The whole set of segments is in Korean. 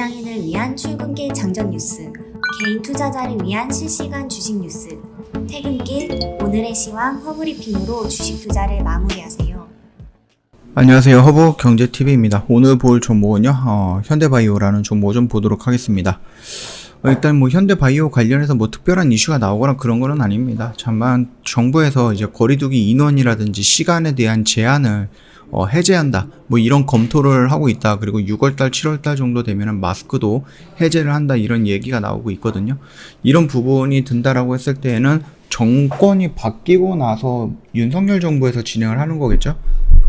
직장인을 위한 출근길 장전 뉴스, 개인 투자자를 위한 실시간 주식 뉴스, 퇴근길 오늘의 시황 허브리핑으로 주식 투자를 마무리하세요. 안녕하세요. 허브경제TV입니다. 오늘 볼 종목은요, 현대바이오라는 종목을 좀 보도록 하겠습니다. 일단 현대바이오 관련해서 특별한 이슈가 나오거나 그런 거는 아닙니다. 다만 정부에서 이제 거리두기 인원이라든지 시간에 대한 제한을 해제한다. 이런 검토를 하고 있다. 그리고 6월달, 7월달 정도 되면은 마스크도 해제를 한다. 이런 얘기가 나오고 있거든요. 이런 부분이 든다라고 했을 때에는 정권이 바뀌고 나서 윤석열 정부에서 진행을 하는 거겠죠.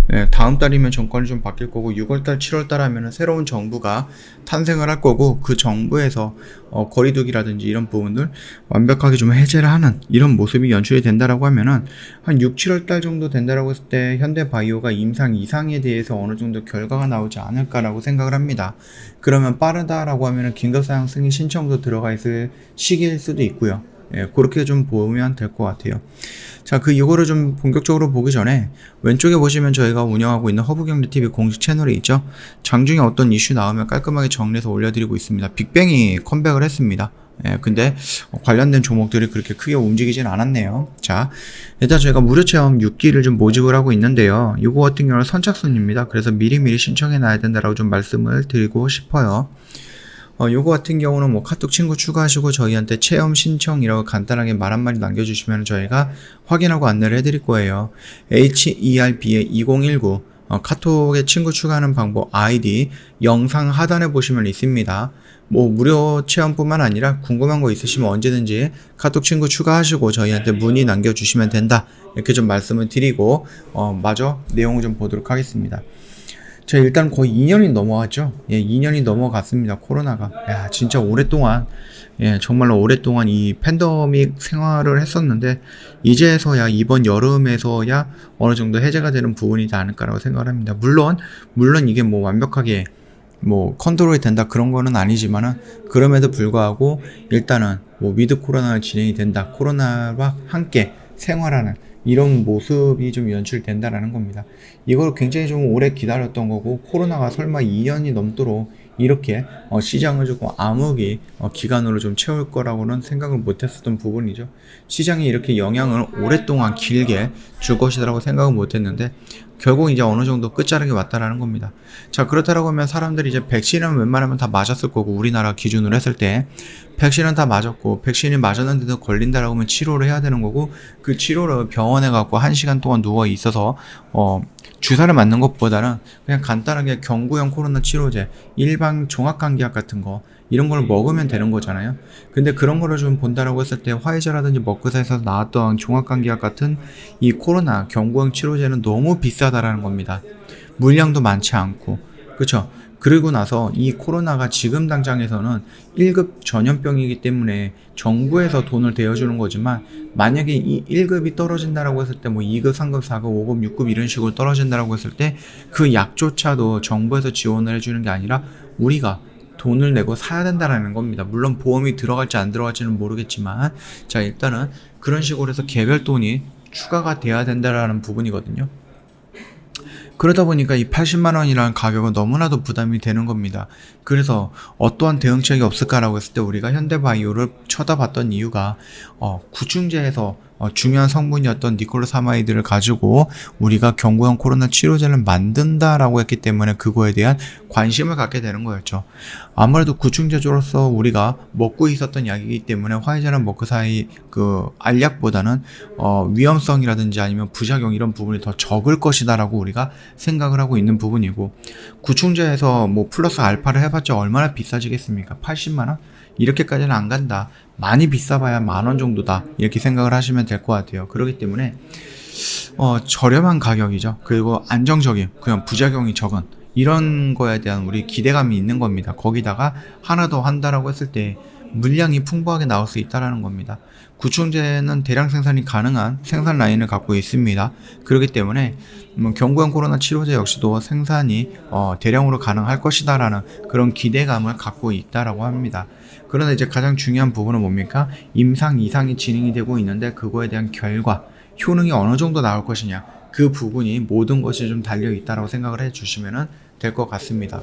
네, 다음 달이면 정권이 좀 바뀔 거고 6월달, 7월달 하면은 새로운 정부가 탄생을 할 거고 그 정부에서 거리두기라든지 이런 부분들 완벽하게 좀 해제를 하는 이런 모습이 연출이 된다라고 하면은 한 6, 7월달 정도 된다라고 했을 때 현대바이오가 임상 이상에 대해서 어느 정도 결과가 나오지 않을까라고 생각을 합니다. 그러면 빠르다라고 하면은 긴급사항 승인 신청도 들어가 있을 시기일 수도 있고요. 예, 그렇게 좀 보면 될 것 같아요. 자, 이거를 좀 본격적으로 보기 전에 왼쪽에 보시면 저희가 운영하고 있는 허브경제TV 공식 채널이 있죠. 장중에 어떤 이슈 나오면 깔끔하게 정리해서 올려드리고 있습니다. 빅뱅이 컴백을 했습니다. 예, 근데 관련된 종목들이 그렇게 크게 움직이진 않았네요. 자, 일단 저희가 무료 체험 6기를 좀 모집을 하고 있는데요. 이거 같은 경우는 선착순입니다. 그래서 미리미리 신청해 놔야 된다라고 좀 말씀을 드리고 싶어요. 요거 같은 경우는 카톡 친구 추가하시고 저희한테 체험 신청이라고 간단하게 말 한마디 남겨주시면 저희가 확인하고 안내를 해드릴 거예요. HERB의 2019 카톡에 친구 추가하는 방법 아이디 영상 하단에 보시면 있습니다. 무료 체험뿐만 아니라 궁금한 거 있으시면 언제든지 카톡 친구 추가하시고 저희한테 문의 남겨주시면 된다. 이렇게 좀 말씀을 드리고 마저 내용을 좀 보도록 하겠습니다. 자, 일단 거의 2년이 넘어갔죠. 예, 2년이 넘어갔습니다. 코로나가. 야, 진짜 오랫동안, 예, 정말로 오랫동안 이 팬데믹 생활을 했었는데, 이제서야, 이번 여름에서야 어느 정도 해제가 되는 부분이지 않을까라고 생각을 합니다. 물론 이게 완벽하게, 컨트롤이 된다 그런 거는 아니지만은, 그럼에도 불구하고, 일단은, 위드 코로나가 진행이 된다. 코로나와 함께 생활하는, 이런 모습이 좀 연출된다라는 겁니다. 이걸 굉장히 좀 오래 기다렸던 거고 코로나가 설마 2년이 넘도록 이렇게 시장을 조금 암흑이 기간으로 좀 채울 거라고는 생각을 못했었던 부분이죠. 시장이 이렇게 영향을 오랫동안 길게 줄 것이라고 생각은 못했는데 결국 이제 어느 정도 끝자락에 왔다라는 겁니다. 자, 그렇다라고 하면 사람들이 이제 백신은 웬만하면 다 맞았을 거고 우리나라 기준으로 했을 때 백신은 다 맞았고 백신이 맞았는데도 걸린다라고 하면 치료를 해야 되는 거고 그 치료를 병원에 가고 1시간 동안 누워 있어서 주사를 맞는 것보다는 그냥 간단하게 경구용 코로나 치료제, 일반 종합감기약 같은 거 이런 걸 먹으면 되는 거잖아요. 근데 그런 거를 좀 본다라고 했을 때 화이자라든지 머크사에서 나왔던 종합감기약 같은 이 코로나 경구용 치료제는 너무 비싸다라는 겁니다. 물량도 많지 않고, 그렇죠? 그리고 나서 이 코로나가 지금 당장에서는 1급 전염병이기 때문에 정부에서 돈을 대어주는 거지만 만약에 이 1급이 떨어진다라고 했을 때 2급, 3급, 4급, 5급, 6급 이런 식으로 떨어진다라고 했을 때 그 약조차도 정부에서 지원을 해주는 게 아니라 우리가 돈을 내고 사야 된다라는 겁니다. 물론 보험이 들어갈지 안 들어갈지는 모르겠지만 자, 일단은 그런 식으로 해서 개별 돈이 추가가 돼야 된다라는 부분이거든요. 그러다 보니까 이 80만 원이라는 가격은 너무나도 부담이 되는 겁니다. 그래서 어떠한 대응책이 없을까라고 했을 때 우리가 현대바이오를 쳐다봤던 이유가 구충제에서 중요한 성분이었던 니콜로사마이드를 가지고 우리가 경구용 코로나 치료제를 만든다라고 했기 때문에 그거에 대한 관심을 갖게 되는 거였죠. 아무래도 구충제조로서 우리가 먹고 있었던 약이기 때문에 화이자랑 머크사의 알약보다는 위험성이라든지 아니면 부작용 이런 부분이 더 적을 것이다라고 우리가 생각을 하고 있는 부분이고 구충제에서 플러스 알파를 해봤자 얼마나 비싸지겠습니까? 80만 원? 이렇게까지는 안 간다. 많이 비싸봐야 10,000원 정도다. 이렇게 생각을 하시면 될 것 같아요. 그렇기 때문에 저렴한 가격이죠. 그리고 안정적인 그냥 부작용이 적은 이런 거에 대한 우리 기대감이 있는 겁니다. 거기다가 하나 더 한다라고 했을 때 물량이 풍부하게 나올 수 있다라는 겁니다. 구충제는 대량 생산이 가능한 생산 라인을 갖고 있습니다. 그렇기 때문에 경구용 코로나 치료제 역시도 생산이 대량으로 가능할 것이다라는 그런 기대감을 갖고 있다라고 합니다. 그러나 이제 가장 중요한 부분은 뭡니까? 임상 이상이 진행이 되고 있는데 그거에 대한 결과, 효능이 어느 정도 나올 것이냐 그 부분이 모든 것이 좀 달려 있다라고 생각을 해주시면 될 것 같습니다.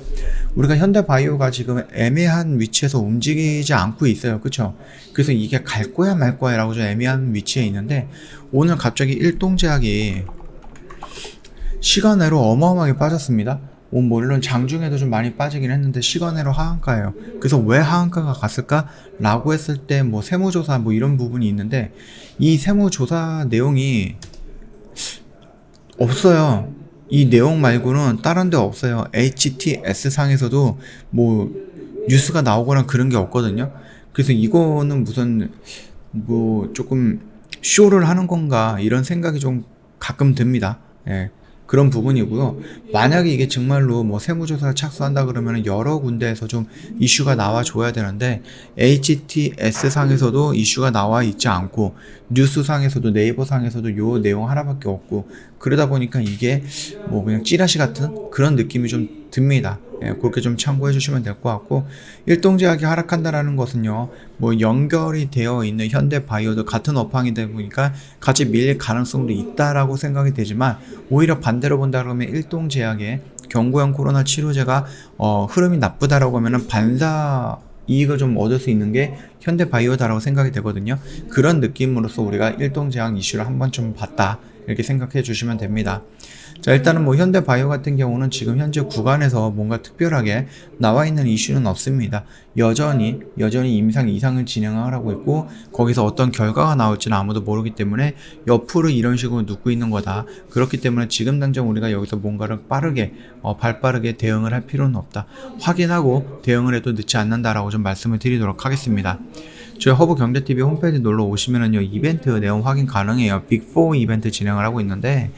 우리가 현대바이오가 지금 애매한 위치에서 움직이지 않고 있어요. 그쵸? 그래서 이게 갈 거야 말 거야 라고 좀 애매한 위치에 있는데, 오늘 갑자기 일동제약이 시간외로 어마어마하게 빠졌습니다. 물론 장중에도 좀 많이 빠지긴 했는데 시간외로 하한가예요. 그래서 왜 하한가가 갔을까? 라고 했을 때 뭐 세무조사 뭐 이런 부분이 있는데, 이 세무조사 내용이 없어요. 이 내용 말고는 다른 데 없어요. HTS 상에서도 뭐 뉴스가 나오거나 그런 게 없거든요. 그래서 이거는 무슨 뭐 조금 쇼를 하는 건가 이런 생각이 좀 가끔 듭니다. 예. 그런 부분이고요. 만약에 이게 정말로 뭐 세무조사를 착수한다 그러면 여러 군데에서 좀 이슈가 나와줘야 되는데, HTS 상에서도 이슈가 나와 있지 않고 뉴스 상에서도 네이버 상에서도 요 내용 하나밖에 없고, 그러다 보니까 이게 뭐 그냥 찌라시 같은 그런 느낌이 좀 듭니다. 예, 그렇게 좀 참고해 주시면 될 것 같고, 일동제약이 하락한다라는 것은요, 뭐 연결이 되어 있는 현대바이오도 같은 업황이다 보니까 같이 밀릴 가능성도 있다라고 생각이 되지만, 오히려 반대로 본다 그러면 일동제약의 경구형 코로나 치료제가 흐름이 나쁘다라고 하면은 반사 이익을 좀 얻을 수 있는 게 현대바이오다라고 생각이 되거든요. 그런 느낌으로서 우리가 일동제약 이슈를 한번 좀 봤다, 이렇게 생각해 주시면 됩니다. 자, 일단은 뭐 현대바이오 같은 경우는 지금 현재 구간에서 뭔가 특별하게 나와 있는 이슈는 없습니다. 여전히 임상 이상을 진행하고 있고, 거기서 어떤 결과가 나올지는 아무도 모르기 때문에 옆으로 이런 식으로 눕고 있는 거다. 그렇기 때문에 지금 당장 우리가 여기서 뭔가를 빠르게 발빠르게 대응을 할 필요는 없다. 확인하고 대응을 해도 늦지 않는다라고 좀 말씀을 드리도록 하겠습니다. 저희 허브경제TV 홈페이지 놀러 오시면은요, 이벤트 내용 확인 가능해요. 빅4 이벤트 진행을 하고 있는데,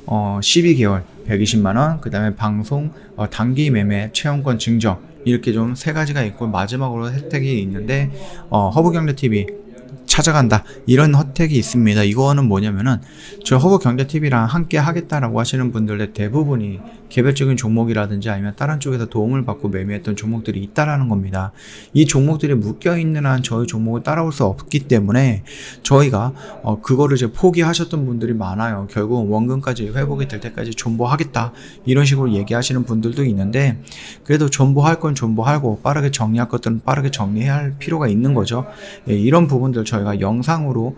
12개월 120만원, 그 다음에 방송, 단기 매매, 체험권 증정, 이렇게 좀 세 가지가 있고, 마지막으로 혜택이 있는데, 허브경제TV 찾아간다, 이런 혜택이 있습니다. 이거는 뭐냐면은, 저 허브경제TV랑 함께 하겠다라고 하시는 분들의 대부분이 개별적인 종목이라든지 아니면 다른 쪽에서 도움을 받고 매매했던 종목들이 있다라는 겁니다. 이 종목들이 묶여있는 한 저희 종목을 따라올 수 없기 때문에 저희가 그거를 이제 포기하셨던 분들이 많아요. 결국 원금까지 회복이 될 때까지 존버하겠다, 이런 식으로 얘기하시는 분들도 있는데, 그래도 존버할 건 존버하고 빠르게 정리할 것들은 빠르게 정리해야 할 필요가 있는 거죠. 예, 이런 부분들 저희가 영상으로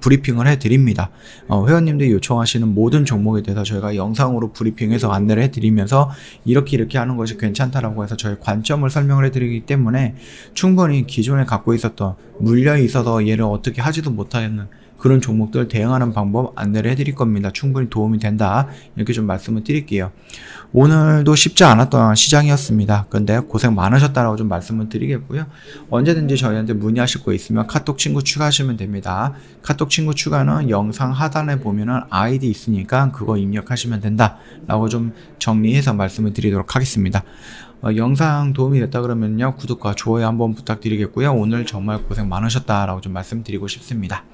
브리핑을 해드립니다. 회원님들이 요청하시는 모든 종목에 대해서 저희가 영상으로 브리핑해서 안내를 해드리면서 이렇게 하는 것이 괜찮다라고 해서 저희 관점을 설명을 해드리기 때문에, 충분히 기존에 갖고 있었던 물려 있어서 얘를 어떻게 하지도 못하는 그런 종목들 대응하는 방법 안내를 해드릴 겁니다. 충분히 도움이 된다, 이렇게 좀 말씀을 드릴게요. 오늘도 쉽지 않았던 시장이었습니다. 근데 고생 많으셨다라고 좀 말씀을 드리겠고요. 언제든지 저희한테 문의하실 거 있으면 카톡 친구 추가하시면 됩니다. 카톡 친구 추가는 영상 하단에 보면은 아이디 있으니까 그거 입력하시면 된다 라고 좀 정리해서 말씀을 드리도록 하겠습니다. 영상 도움이 됐다 그러면요, 구독과 좋아요 한번 부탁드리겠고요. 오늘 정말 고생 많으셨다라고 좀 말씀드리고 싶습니다.